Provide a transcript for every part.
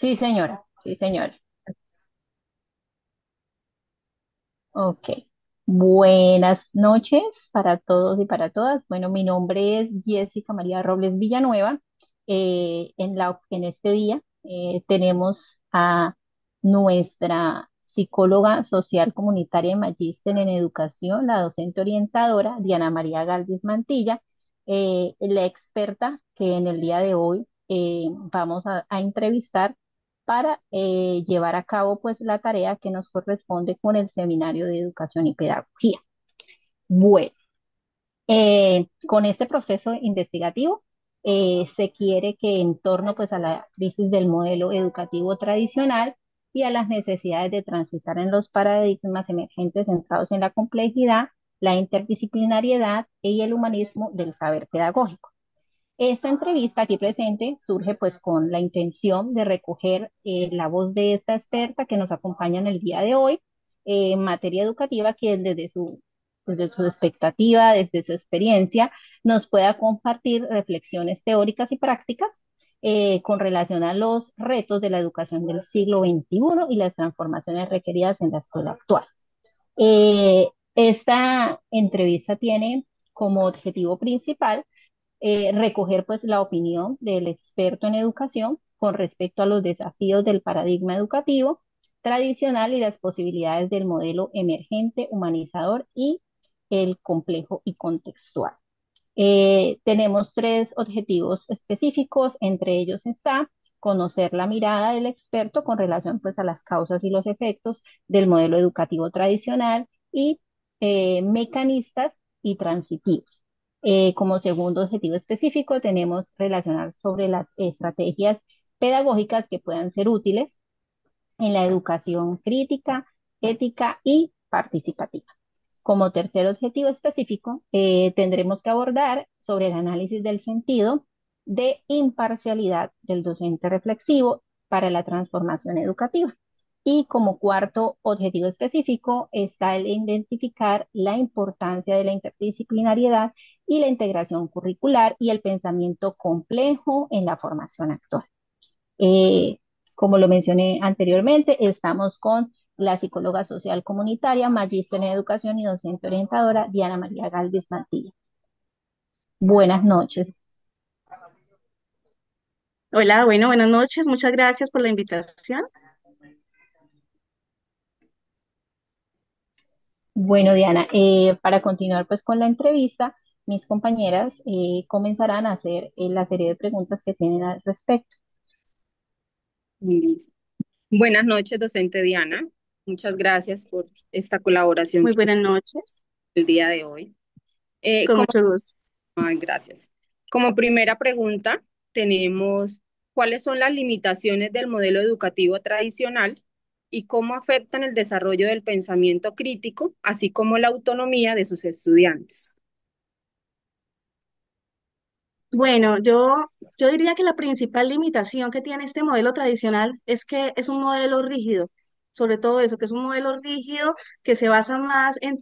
Sí, señora, sí, señora. Ok. Buenas noches para todos y para todas. Bueno, mi nombre es Jessica María Robles Villanueva. En este día tenemos a nuestra psicóloga social comunitaria y magíster en educación, la docente orientadora Diana María Galvis Mantilla, la experta que en el día de hoy vamos a entrevistar para llevar a cabo pues la tarea que nos corresponde con el Seminario de Educación y Pedagogía. Bueno, con este proceso investigativo se quiere que en torno pues a la crisis del modelo educativo tradicional y a las necesidades de transitar en los paradigmas emergentes centrados en la complejidad, la interdisciplinariedad y el humanismo del saber pedagógico. Esta entrevista aquí presente surge pues con la intención de recoger la voz de esta experta que nos acompaña en el día de hoy en materia educativa, quien desde su expectativa, desde su experiencia, nos pueda compartir reflexiones teóricas y prácticas con relación a los retos de la educación del siglo XXI y las transformaciones requeridas en la escuela actual. Esta entrevista tiene como objetivo principal recoger pues la opinión del experto en educación con respecto a los desafíos del paradigma educativo tradicional y las posibilidades del modelo emergente, humanizador y el complejo y contextual. Tenemos tres objetivos específicos, entre ellos está conocer la mirada del experto con relación pues a las causas y los efectos del modelo educativo tradicional y mecanistas y transitivos. Como segundo objetivo específico tenemos relacionar sobre las estrategias pedagógicas que puedan ser útiles en la educación crítica, ética y participativa. Como tercer objetivo específico, tendremos que abordar sobre el análisis del sentido de imparcialidad del docente reflexivo para la transformación educativa. Y como cuarto objetivo específico está el identificar la importancia de la interdisciplinariedad y la integración curricular y el pensamiento complejo en la formación actual. Eh, Como lo mencioné anteriormente, estamos con la psicóloga social comunitaria, magíster en educación y docente orientadora, Diana María Galvis Mantilla. Buenas noches. Hola, bueno, buenas noches. Muchas gracias por la invitación. Bueno, Diana, para continuar pues con la entrevista, mis compañeras comenzarán a hacer la serie de preguntas que tienen al respecto. Listo. Buenas noches, docente Diana. Muchas gracias por esta colaboración Muy que buenas noches. el día de hoy. Con Como, mucho gusto. ay, gracias. Como primera pregunta, tenemos ¿cuáles son las limitaciones del modelo educativo tradicional y cómo afectan el desarrollo del pensamiento crítico, así como la autonomía de sus estudiantes? Bueno, yo diría que la principal limitación que tiene este modelo tradicional es que es un modelo rígido, sobre todo eso, que es un modelo rígido que se basa más en...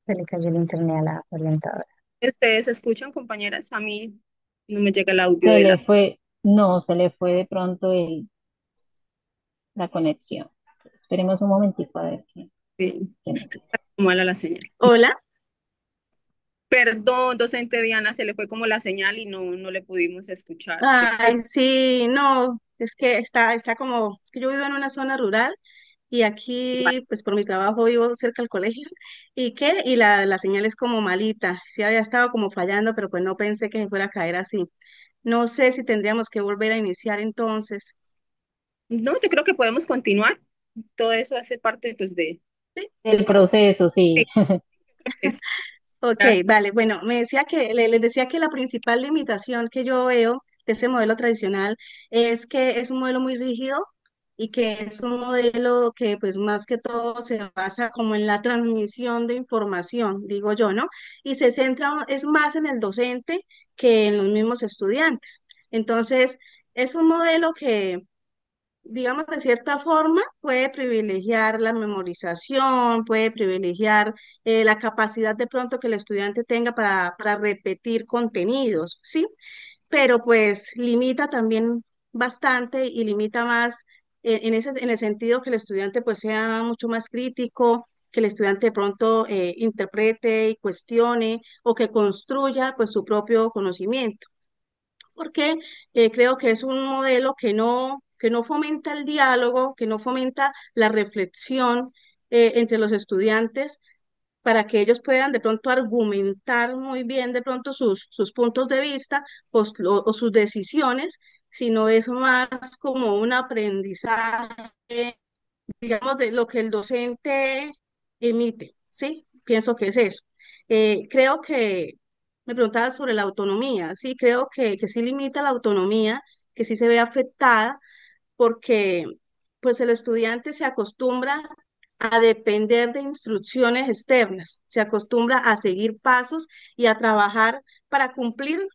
Se le cayó el internet a la orientadora. ¿Ustedes escuchan, compañeras? A mí no me llega el audio Se de le la... fue, no, se le fue de pronto la conexión. Esperemos un momentico a ver Sí, qué nos dice. mala la señal. Hola. Perdón, docente Diana, se le fue como la señal y no le pudimos escuchar. Ay, sí, no, es que está como, es que yo vivo en una zona rural y aquí, pues por mi trabajo vivo cerca del colegio y la señal es como malita, sí había estado como fallando, pero pues no pensé que se fuera a caer así. No sé si tendríamos que volver a iniciar entonces. No, yo creo que podemos continuar. Todo eso hace parte, pues, de... Sí, El proceso, Sí, sí. es- ok, vale, bueno, les decía que la principal limitación que yo veo de ese modelo tradicional es que es un modelo muy rígido y que es un modelo que pues más que todo se basa como en la transmisión de información, digo yo, ¿no? Y se centra, es más en el docente que en los mismos estudiantes. Entonces, es un modelo digamos, de cierta forma, puede privilegiar la memorización, puede privilegiar la capacidad de pronto que el estudiante tenga para repetir contenidos, ¿sí? Pero pues limita también bastante y limita más en el sentido que el estudiante pues sea mucho más crítico, que el estudiante de pronto interprete y cuestione o que construya pues su propio conocimiento, porque creo que es un modelo que no fomenta el diálogo, que no fomenta la reflexión entre los estudiantes para que ellos puedan de pronto argumentar muy bien de pronto sus puntos de vista o sus decisiones, sino es más como un aprendizaje, digamos, de lo que el docente emite, ¿sí? Pienso que es eso. Creo que me preguntaba sobre la autonomía, sí, creo que sí limita la autonomía, que sí se ve afectada porque pues el estudiante se acostumbra a depender de instrucciones externas, se acostumbra a seguir pasos y a trabajar para cumplir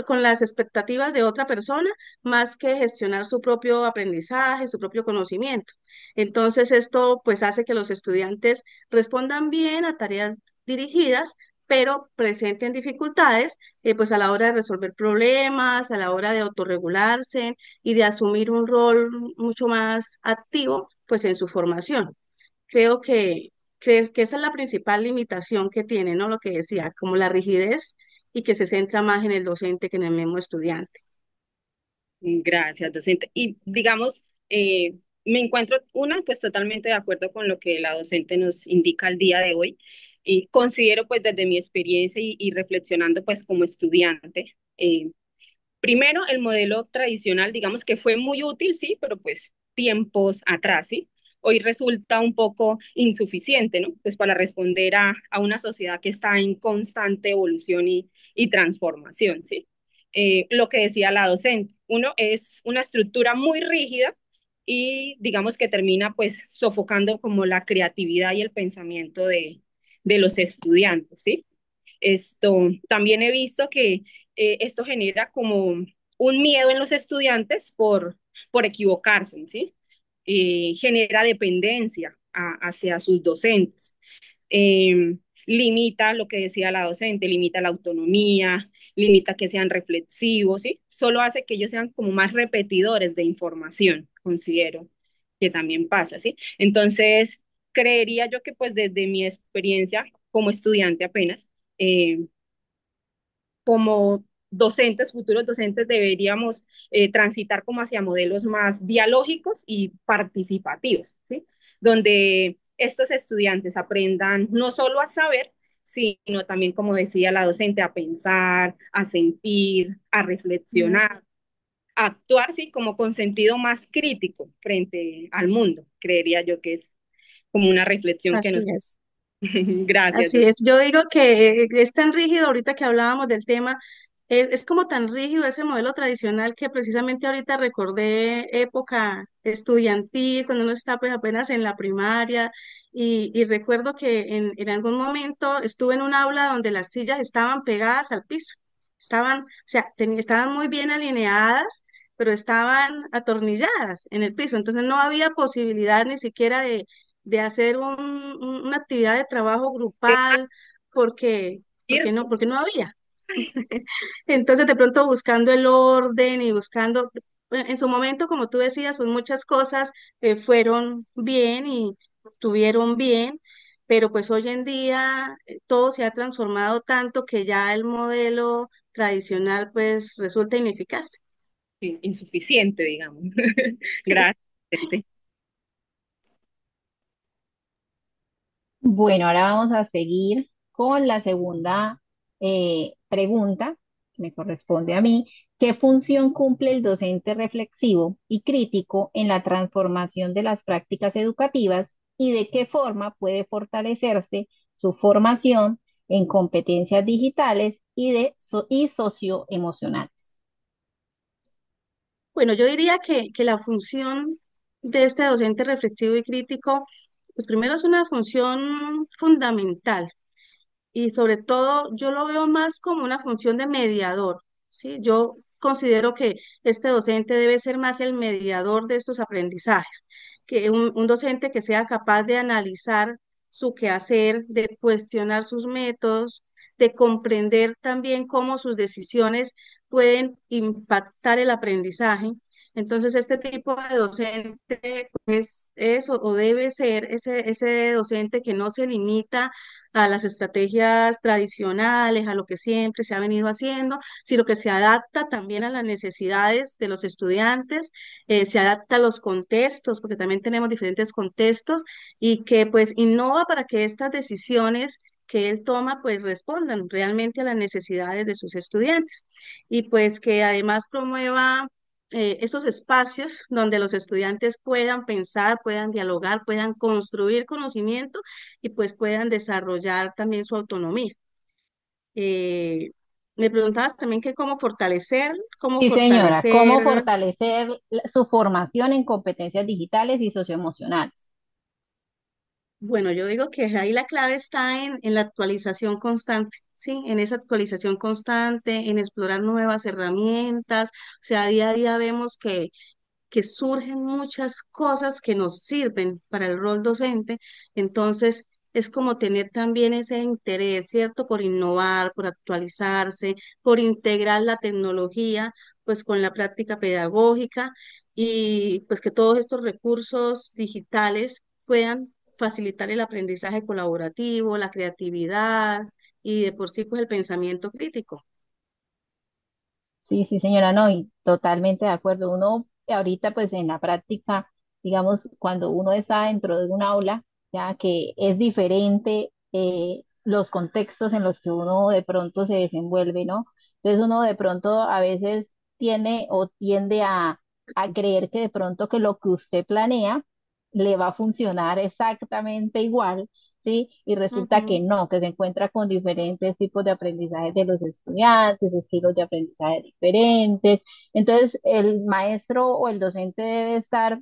con las expectativas de otra persona, más que gestionar su propio aprendizaje, su propio conocimiento. Entonces, esto pues hace que los estudiantes respondan bien a tareas dirigidas, pero presenten dificultades pues a la hora de resolver problemas, a la hora de autorregularse y de asumir un rol mucho más activo pues en su formación. Creo que esa es la principal limitación que tiene, ¿no? Lo que decía, como la rigidez y que se centra más en el docente que en el mismo estudiante. Gracias, docente. Y digamos, me encuentro pues totalmente de acuerdo con lo que la docente nos indica el día de hoy y considero pues desde mi experiencia y reflexionando pues como estudiante, primero el modelo tradicional, digamos que fue muy útil, sí, pero pues tiempos atrás, sí. Hoy resulta un poco insuficiente, ¿no? Pues para responder a una sociedad que está en constante evolución y transformación, ¿sí? Lo que decía la docente, uno es una estructura muy rígida y digamos que termina pues sofocando como la creatividad y el pensamiento de los estudiantes, ¿sí? Esto, también he visto que esto genera como un miedo en los estudiantes por equivocarse, ¿sí? Genera dependencia hacia sus docentes. Eh, Limita lo que decía la docente, limita la autonomía, limita que sean reflexivos, ¿sí? Solo hace que ellos sean como más repetidores de información, considero que también pasa, ¿sí? Entonces, creería yo que pues desde mi experiencia como estudiante apenas, eh, como docentes, futuros docentes, deberíamos transitar como hacia modelos más dialógicos y participativos, ¿sí? Donde estos estudiantes aprendan no solo a saber, sino también, como decía la docente, a pensar, a sentir, a reflexionar, a actuar, sí, como con sentido más crítico frente al mundo. Creería yo que es como una reflexión que Así nos... es. Gracias, Así es. Yo digo que es tan rígido ahorita que hablábamos del tema, es como tan rígido ese modelo tradicional que precisamente ahorita recordé época estudiantil, cuando uno está pues apenas en la primaria y recuerdo que en algún momento estuve en un aula donde las sillas estaban pegadas al piso, estaban, o sea, estaban muy bien alineadas, pero estaban atornilladas en el piso, entonces no había posibilidad ni siquiera de hacer una actividad de trabajo grupal porque, porque no había. Entonces, de pronto buscando el orden y buscando, en su momento, como tú decías, pues muchas cosas fueron bien y estuvieron bien, pero pues hoy en día todo se ha transformado tanto que ya el modelo tradicional pues resulta ineficaz. insuficiente, digamos. Sí. Gracias. Bueno, ahora vamos a seguir con la segunda pregunta que me corresponde a mí. ¿Qué función cumple el docente reflexivo y crítico en la transformación de las prácticas educativas y de qué forma puede fortalecerse su formación en competencias digitales y socioemocionales? Bueno, yo diría que la función de este docente reflexivo y crítico, pues primero es una función fundamental y sobre todo yo lo veo más como una función de mediador, ¿sí? Yo considero que este docente debe ser más el mediador de estos aprendizajes, que un docente que sea capaz de analizar su quehacer, de cuestionar sus métodos, de comprender también cómo sus decisiones pueden impactar el aprendizaje. Entonces, este tipo de docente es o debe ser ese docente que no se limita a las estrategias tradicionales, a lo que siempre se ha venido haciendo, sino que se adapta también a las necesidades de los estudiantes, se adapta a los contextos, porque también tenemos diferentes contextos, y que pues innova para que estas decisiones que él toma pues respondan realmente a las necesidades de sus estudiantes y pues que además promueva esos espacios donde los estudiantes puedan pensar, puedan dialogar, puedan construir conocimiento y pues puedan desarrollar también su autonomía. Eh, Me preguntabas también que cómo Sí, señora, ¿cómo fortalecer, fortalecer su formación en competencias digitales y socioemocionales? bueno, yo digo que ahí la clave está en la actualización constante, ¿sí? En esa actualización constante, en explorar nuevas herramientas, o sea, día a día vemos que surgen muchas cosas que nos sirven para el rol docente, entonces es como tener también ese interés, ¿cierto? Por innovar, por actualizarse, por integrar la tecnología, pues con la práctica pedagógica y pues que todos estos recursos digitales puedan facilitar el aprendizaje colaborativo, la creatividad y de por sí pues el pensamiento crítico. Sí, sí, señora, no, y totalmente de acuerdo. Uno ahorita, pues en la práctica, digamos, cuando uno está dentro de un aula, ya que es diferente los contextos en los que uno de pronto se desenvuelve, ¿no? Entonces uno de pronto a veces tiene o tiende a creer que de pronto que lo que usted planea le va a funcionar exactamente igual, ¿sí? Y resulta que Ujú. no, que se encuentra con diferentes tipos de aprendizaje de los estudiantes, estilos de aprendizaje diferentes. Entonces, el maestro o el docente debe estar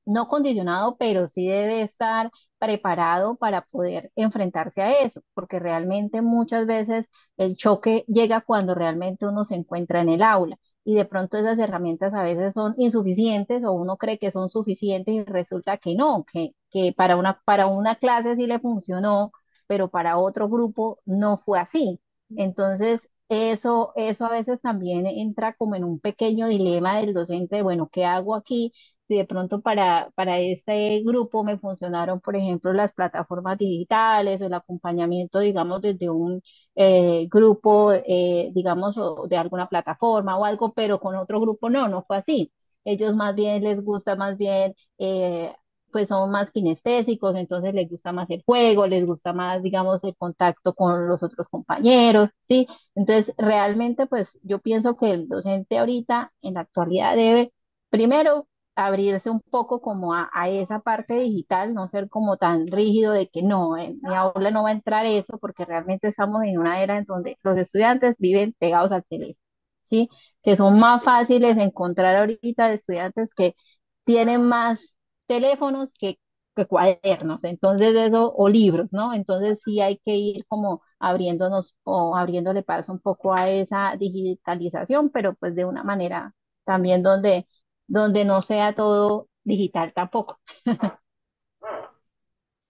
no condicionado, pero sí debe estar preparado para poder enfrentarse a eso, porque realmente muchas veces el choque llega cuando realmente uno se encuentra en el aula y de pronto esas herramientas a veces son insuficientes o uno cree que son suficientes y resulta que no, que para una clase sí le funcionó, pero para otro grupo no fue así. Entonces, eso a veces también entra como en un pequeño dilema del docente, de, bueno, ¿qué hago aquí? Si de pronto para este grupo me funcionaron, por ejemplo, las plataformas digitales o el acompañamiento, digamos, desde un grupo, digamos, o de alguna plataforma o algo, pero con otro grupo no fue así. Ellos más bien les gusta más bien, pues son más kinestésicos, entonces les gusta más el juego, les gusta más, digamos, el contacto con los otros compañeros, ¿sí? Entonces, realmente, pues yo pienso que el docente ahorita, en la actualidad, debe primero abrirse un poco como a esa parte digital, no ser como tan rígido de que no, en mi aula no va a entrar eso, porque realmente estamos en una era en donde los estudiantes viven pegados al teléfono, ¿sí? Que son más fáciles de encontrar ahorita de estudiantes que tienen más teléfonos que cuadernos, entonces eso, o libros, ¿no? Entonces sí hay que ir como abriéndonos o abriéndole paso un poco a esa digitalización, pero pues de una manera también donde no sea todo digital tampoco.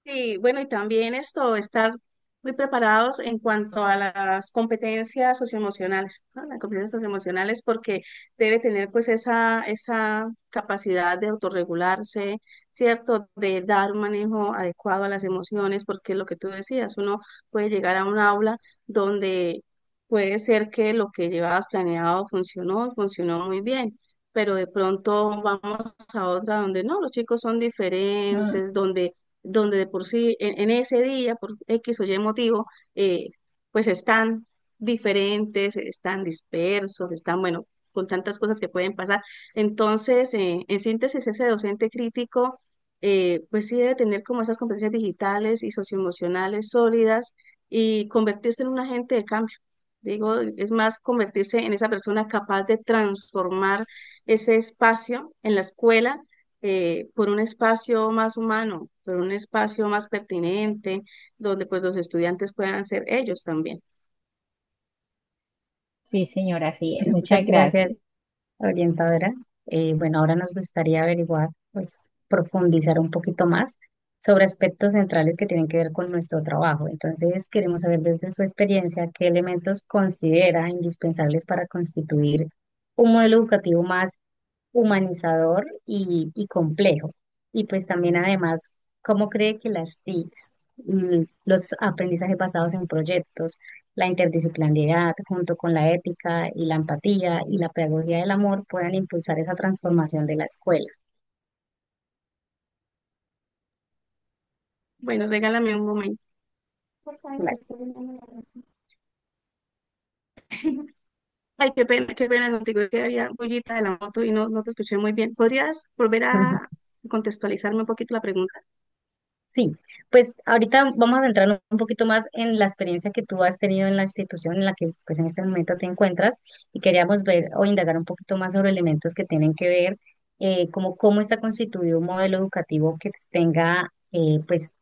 Y bueno, y también esto, estar muy preparados en cuanto a las competencias socioemocionales, ¿no? Las competencias socioemocionales porque debe tener pues esa capacidad de autorregularse, ¿cierto? De dar un manejo adecuado a las emociones, porque lo que tú decías, uno puede llegar a un aula donde puede ser que lo que llevabas planeado funcionó muy bien. Pero de pronto vamos a otra donde no, los chicos son Mm, diferentes, donde de por sí en ese día, por X o Y motivo, eh, pues están diferentes, están dispersos, están, bueno, con tantas cosas que pueden pasar. Entonces, en síntesis, ese docente crítico, pues sí debe tener como esas competencias digitales y socioemocionales sólidas y convertirse en un agente de cambio. Digo, es más convertirse en esa persona capaz de transformar ese espacio en la escuela por un espacio más humano, por un espacio más pertinente, donde pues los estudiantes puedan ser ellos también. Sí, señora, así es. Muchas Muchas gracias. gracias, orientadora. Bueno, ahora nos gustaría averiguar, pues, profundizar un poquito más sobre aspectos centrales que tienen que ver con nuestro trabajo. Entonces, queremos saber desde su experiencia qué elementos considera indispensables para constituir un modelo educativo más humanizador y complejo. Y pues también además, ¿cómo cree que las TICs, los aprendizajes basados en proyectos, la interdisciplinariedad junto con la ética y la empatía y la pedagogía del amor puedan impulsar esa transformación de la escuela? Bueno, regálame un momento. Claro. Ay, qué pena contigo, es que había bullita de la moto y no te escuché muy bien. ¿Podrías volver a contextualizarme un poquito la pregunta? Sí, pues ahorita vamos a entrar un poquito más en la experiencia que tú has tenido en la institución en la que pues en este momento te encuentras y queríamos ver o indagar un poquito más sobre elementos que tienen que ver como cómo está constituido un modelo educativo que tenga pues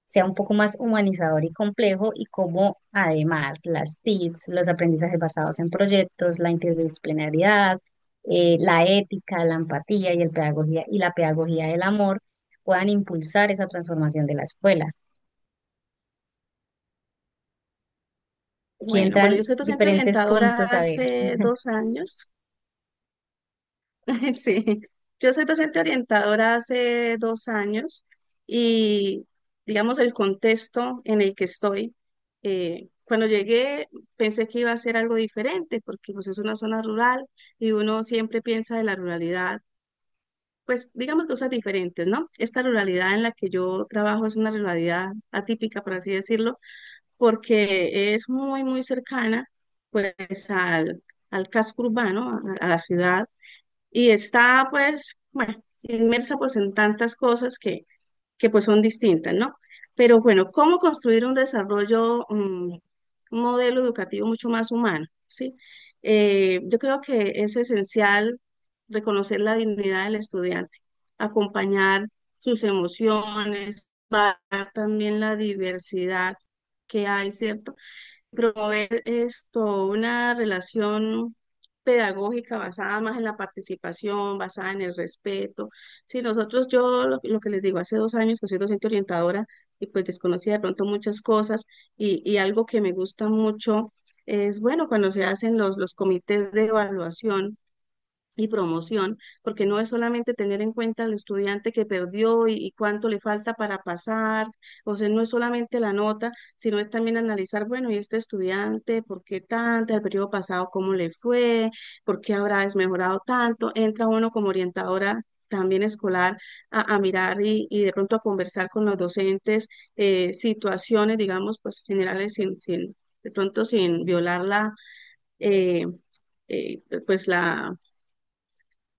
sea un poco más humanizador y complejo y cómo además las TICs, los aprendizajes basados en proyectos, la interdisciplinariedad, la ética, la empatía y la pedagogía del amor puedan impulsar esa transformación de la escuela. Aquí Bueno, entran yo soy docente diferentes orientadora puntos a ver. hace 2 años. Sí, yo soy docente orientadora hace 2 años y digamos el contexto en el que estoy, cuando llegué pensé que iba a ser algo diferente porque pues es una zona rural y uno siempre piensa de la ruralidad, pues digamos cosas diferentes, ¿no? Esta ruralidad en la que yo trabajo es una ruralidad atípica, por así decirlo, porque es muy cercana pues al casco urbano, a la ciudad y está pues, bueno, inmersa pues en tantas cosas que pues son distintas, ¿no? Pero bueno, ¿cómo construir un desarrollo, un modelo educativo mucho más humano? ¿Sí? Yo creo que es esencial reconocer la dignidad del estudiante, acompañar sus emociones, valorar también la diversidad que hay, ¿cierto? Promover esto, una relación pedagógica basada más en la participación, basada en el respeto. Si nosotros, yo lo que les digo, hace 2 años que soy docente orientadora y pues desconocía de pronto muchas cosas y algo que me gusta mucho es, bueno, cuando se hacen los comités de evaluación y promoción, porque no es solamente tener en cuenta al estudiante que perdió y cuánto le falta para pasar, o sea, no es solamente la nota, sino es también analizar, bueno, y este estudiante, ¿por qué tanto? El periodo pasado, ¿cómo le fue? ¿Por qué habrá desmejorado tanto? Entra uno como orientadora también escolar a mirar y de pronto a conversar con los docentes situaciones, digamos, pues generales de pronto sin violar eh, pues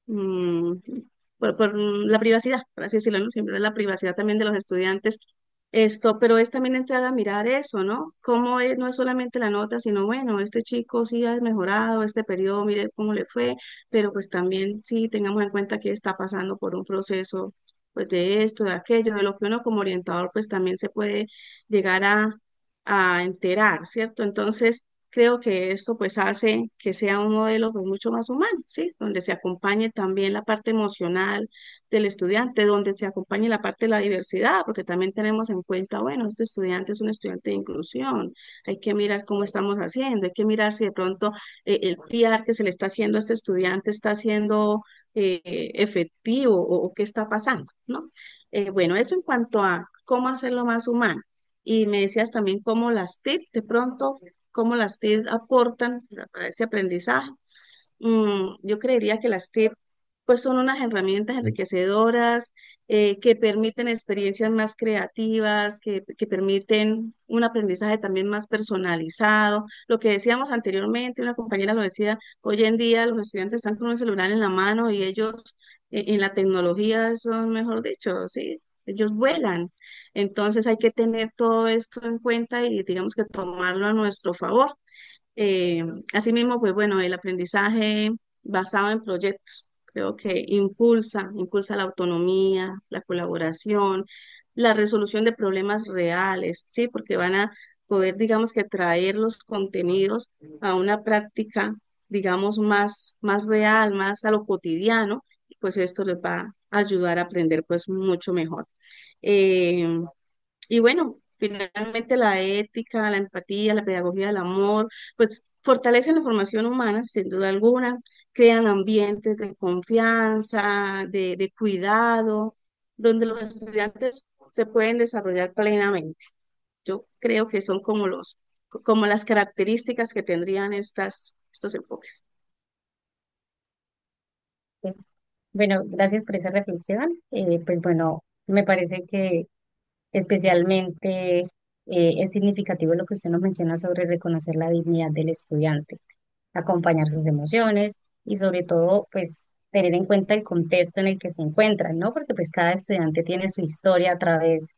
mm, por la privacidad, por así decirlo, ¿no? Siempre la privacidad también de los estudiantes. Esto, pero es también entrar a mirar eso, ¿no? Cómo es, no es solamente la nota, sino bueno, este chico sí ha mejorado, este periodo, mire cómo le fue, pero pues también sí tengamos en cuenta que está pasando por un proceso, pues de esto, de aquello, de lo que uno como orientador, pues también se puede llegar a enterar, ¿cierto? Entonces, creo que esto pues hace que sea un modelo pues mucho más humano, ¿sí? Donde se acompañe también la parte emocional del estudiante, donde se acompañe la parte de la diversidad, porque también tenemos en cuenta, bueno, este estudiante es un estudiante de inclusión, hay que mirar cómo estamos haciendo, hay que mirar si de pronto el PR que se le está haciendo a este estudiante está siendo efectivo o qué está pasando, ¿no? Bueno, eso en cuanto a cómo hacerlo más humano. Y me decías también cómo las TIC de pronto cómo las TIC aportan para este aprendizaje. Yo creería que las TIC pues son unas herramientas enriquecedoras que permiten experiencias más creativas, que permiten un aprendizaje también más personalizado. Lo que decíamos anteriormente, una compañera lo decía, hoy en día los estudiantes están con un celular en la mano y ellos en la tecnología son, mejor dicho, sí, ellos vuelan. Entonces hay que tener todo esto en cuenta y digamos que tomarlo a nuestro favor. Eh, Asimismo, pues bueno, el aprendizaje basado en proyectos, creo que impulsa la autonomía, la colaboración, la resolución de problemas reales, ¿sí? Porque van a poder, digamos, que traer los contenidos a una práctica, digamos, más real, más a lo cotidiano, pues esto les va a ayudar a aprender pues mucho mejor. Eh, y bueno, finalmente la ética, la empatía, la pedagogía del amor, pues fortalecen la formación humana, sin duda alguna, crean ambientes de confianza, de cuidado, donde los estudiantes se pueden desarrollar plenamente. Yo creo que son como las características que tendrían estos enfoques. Sí. Bueno, gracias por esa reflexión. Pues bueno, me parece que especialmente es significativo lo que usted nos menciona sobre reconocer la dignidad del estudiante, acompañar sus emociones y sobre todo, pues, tener en cuenta el contexto en el que se encuentran, ¿no? Porque pues cada estudiante tiene su historia a través,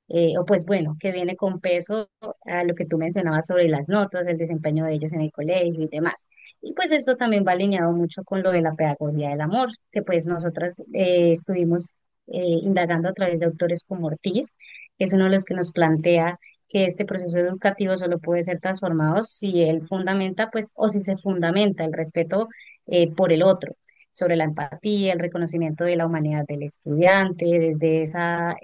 o pues bueno, que viene con peso a lo que tú mencionabas sobre las notas, el desempeño de ellos en el colegio y demás. Y pues esto también va alineado mucho con lo de la pedagogía del amor, que pues nosotras estuvimos indagando a través de autores como Ortiz, que es uno de los que nos plantea que este proceso educativo solo puede ser transformado si él fundamenta, pues, o si se fundamenta el respeto por el otro, sobre la empatía, el reconocimiento de la humanidad del estudiante, desde esa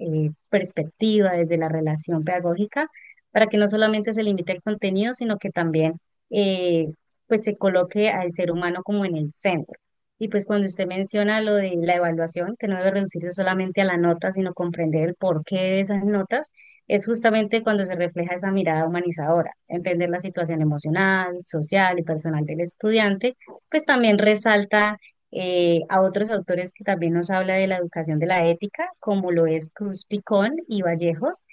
perspectiva, desde la relación pedagógica, para que no solamente se limite el contenido, sino que también eh, pues se coloque al ser humano como en el centro. Y pues cuando usted menciona lo de la evaluación, que no debe reducirse solamente a la nota, sino comprender el porqué de esas notas, es justamente cuando se refleja esa mirada humanizadora, entender la situación emocional, social y personal del estudiante, pues también resalta a otros autores que también nos habla de la educación de la ética, como lo es Cruz Picón y Vallejos,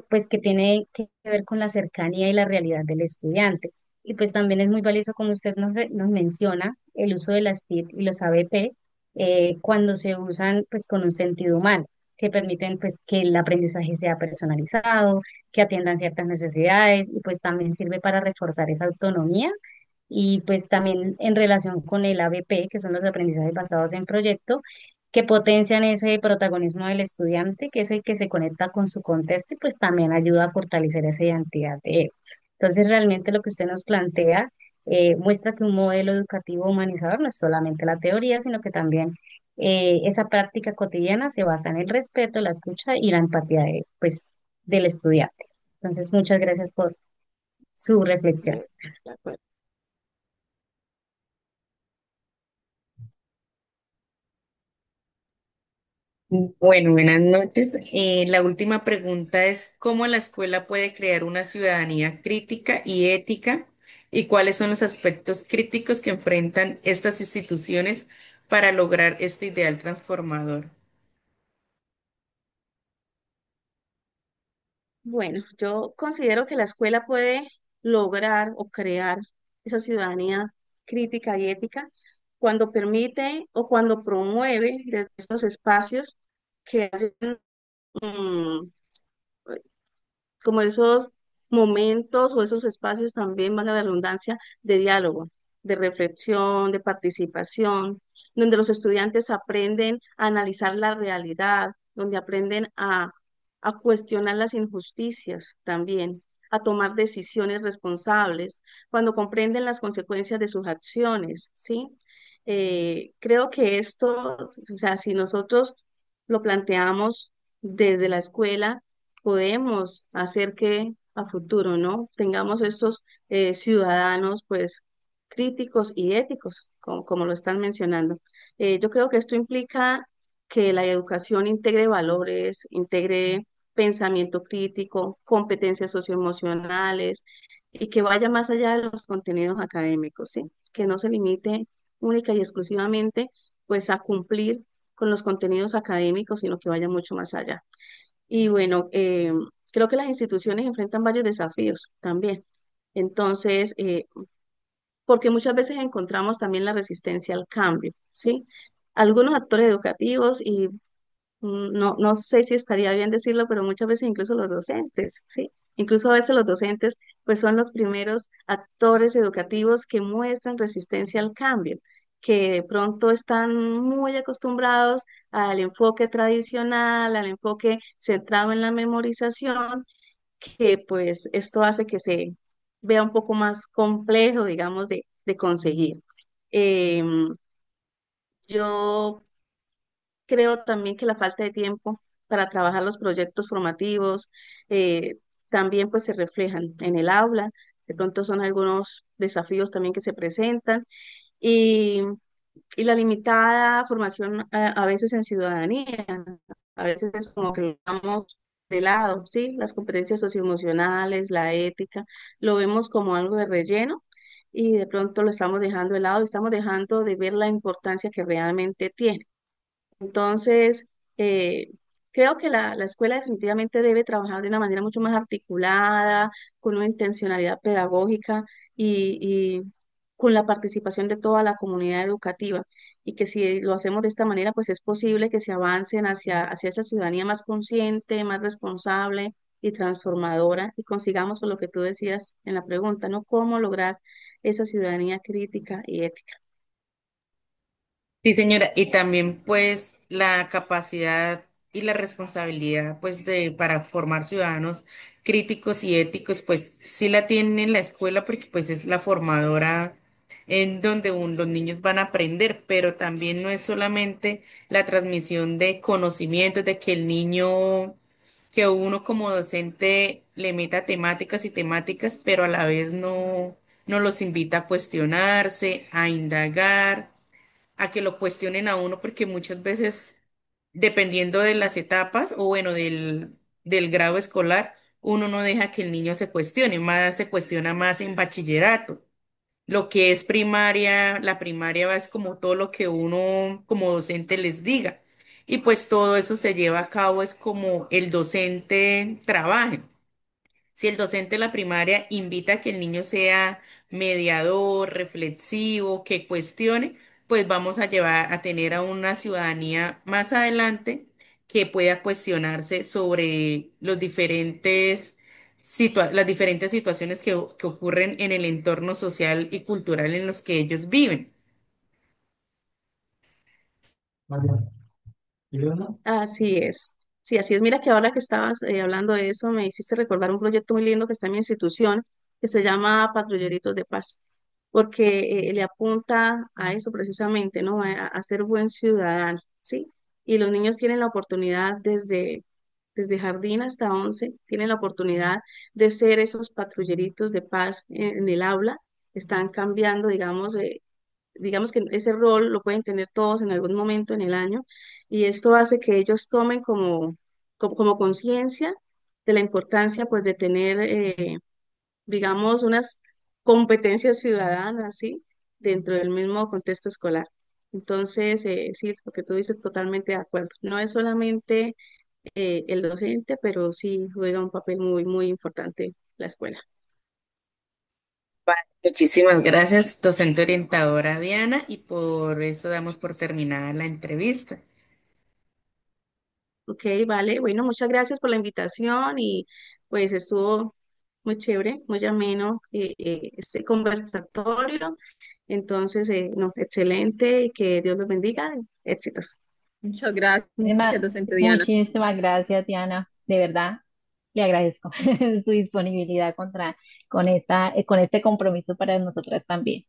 pues que tiene que ver con la cercanía y la realidad del estudiante. Y pues también es muy valioso, como usted nos menciona, el uso de las TIC y los ABP cuando se usan pues con un sentido humano que permiten pues que el aprendizaje sea personalizado, que atiendan ciertas necesidades y pues también sirve para reforzar esa autonomía y pues también en relación con el ABP, que son los aprendizajes basados en proyecto, que potencian ese protagonismo del estudiante, que es el que se conecta con su contexto y pues también ayuda a fortalecer esa identidad de él. Entonces realmente lo que usted nos plantea muestra que un modelo educativo humanizador no es solamente la teoría, sino que también esa práctica cotidiana se basa en el respeto, la escucha y la empatía pues, del estudiante. Entonces, muchas gracias por su reflexión. Bueno, buenas noches. La última pregunta es, ¿cómo la escuela puede crear una ciudadanía crítica y ética? ¿Y cuáles son los aspectos críticos que enfrentan estas instituciones para lograr este ideal transformador? Bueno, yo considero que la escuela puede lograr o crear esa ciudadanía crítica y ética cuando permite o cuando promueve desde estos espacios que hacen mm, como esos momentos o esos espacios también, van a la redundancia, de diálogo, de reflexión, de participación, donde los estudiantes aprenden a analizar la realidad, donde aprenden a cuestionar las injusticias también, a tomar decisiones responsables, cuando comprenden las consecuencias de sus acciones, ¿sí? Creo que esto, o sea, si nosotros lo planteamos desde la escuela, podemos hacer que a futuro, ¿no? Tengamos estos ciudadanos, pues, críticos y éticos, como lo están mencionando. Yo creo que esto implica que la educación integre valores, integre pensamiento crítico, competencias socioemocionales y que vaya más allá de los contenidos académicos, ¿sí? Que no se limite única y exclusivamente, pues, a cumplir con los contenidos académicos, sino que vaya mucho más allá. Y bueno, creo que las instituciones enfrentan varios desafíos también. Entonces, porque muchas veces encontramos también la resistencia al cambio, ¿sí? Algunos actores educativos y no sé si estaría bien decirlo, pero muchas veces incluso los docentes, ¿sí? Incluso a veces los docentes pues son los primeros actores educativos que muestran resistencia al cambio, que de pronto están muy acostumbrados al enfoque tradicional, al enfoque centrado en la memorización que pues esto hace que se vea un poco más complejo, digamos, de conseguir. Em, yo creo también que la falta de tiempo para trabajar los proyectos formativos también pues se reflejan en el aula. De pronto son algunos desafíos también que se presentan y, y la limitada formación a veces en ciudadanía. A veces es como que lo damos de lado, ¿sí? Las competencias socioemocionales, la ética, lo vemos como algo de relleno y de pronto lo estamos dejando de lado y estamos dejando de ver la importancia que realmente tiene. Entonces, eh, creo que la escuela definitivamente debe trabajar de una manera mucho más articulada, con una intencionalidad pedagógica y con la participación de toda la comunidad educativa. Y que si lo hacemos de esta manera, pues es posible que se avancen hacia esa ciudadanía más consciente, más responsable y transformadora y consigamos, por lo que tú decías en la pregunta, ¿no? ¿Cómo lograr esa ciudadanía crítica y ética? Sí, señora, y también pues la capacidad y la responsabilidad pues de para formar ciudadanos críticos y éticos pues sí la tiene la escuela porque pues es la formadora en donde los niños van a aprender, pero también no es solamente la transmisión de conocimientos, de que el niño, que uno como docente le meta temáticas y temáticas, pero a la vez no los invita a cuestionarse, a indagar, a que lo cuestionen a uno, porque muchas veces, dependiendo de las etapas o bueno, del grado escolar, uno no deja que el niño se cuestione, más se cuestiona más en bachillerato. Lo que es primaria, la primaria es como todo lo que uno como docente les diga. Y pues todo eso se lleva a cabo, es como el docente trabaje. Si el docente de la primaria invita a que el niño sea mediador, reflexivo, que cuestione, pues vamos a llevar a tener a una ciudadanía más adelante que pueda cuestionarse sobre las diferentes situaciones que ocurren en el entorno social y cultural en los que ellos viven. Así es. Sí, así es. Mira que ahora que estabas hablando de eso, me hiciste recordar un proyecto muy lindo que está en mi institución, que se llama Patrulleritos de Paz, porque le apunta a eso precisamente, ¿no? A ser buen ciudadano, ¿sí? Y los niños tienen la oportunidad desde jardín hasta 11, tienen la oportunidad de ser esos patrulleritos de paz en el aula. Están cambiando, digamos que ese rol lo pueden tener todos en algún momento en el año y esto hace que ellos tomen como conciencia de la importancia pues de tener, digamos, unas competencias ciudadanas, ¿sí? Dentro del mismo contexto escolar. Entonces, sí, lo que tú dices, totalmente de acuerdo. No es solamente el docente, pero sí juega un papel muy, muy importante la escuela. Muchísimas gracias, docente orientadora Diana, y por eso damos por terminada la entrevista. Ok, vale. Bueno, muchas gracias por la invitación y pues estuvo muy chévere, muy ameno este conversatorio. Entonces, no, excelente y que Dios los bendiga. Éxitos. Muchas gracias, docente Diana. Muchísimas gracias, Diana. De verdad, le agradezco su disponibilidad con este compromiso para nosotras también.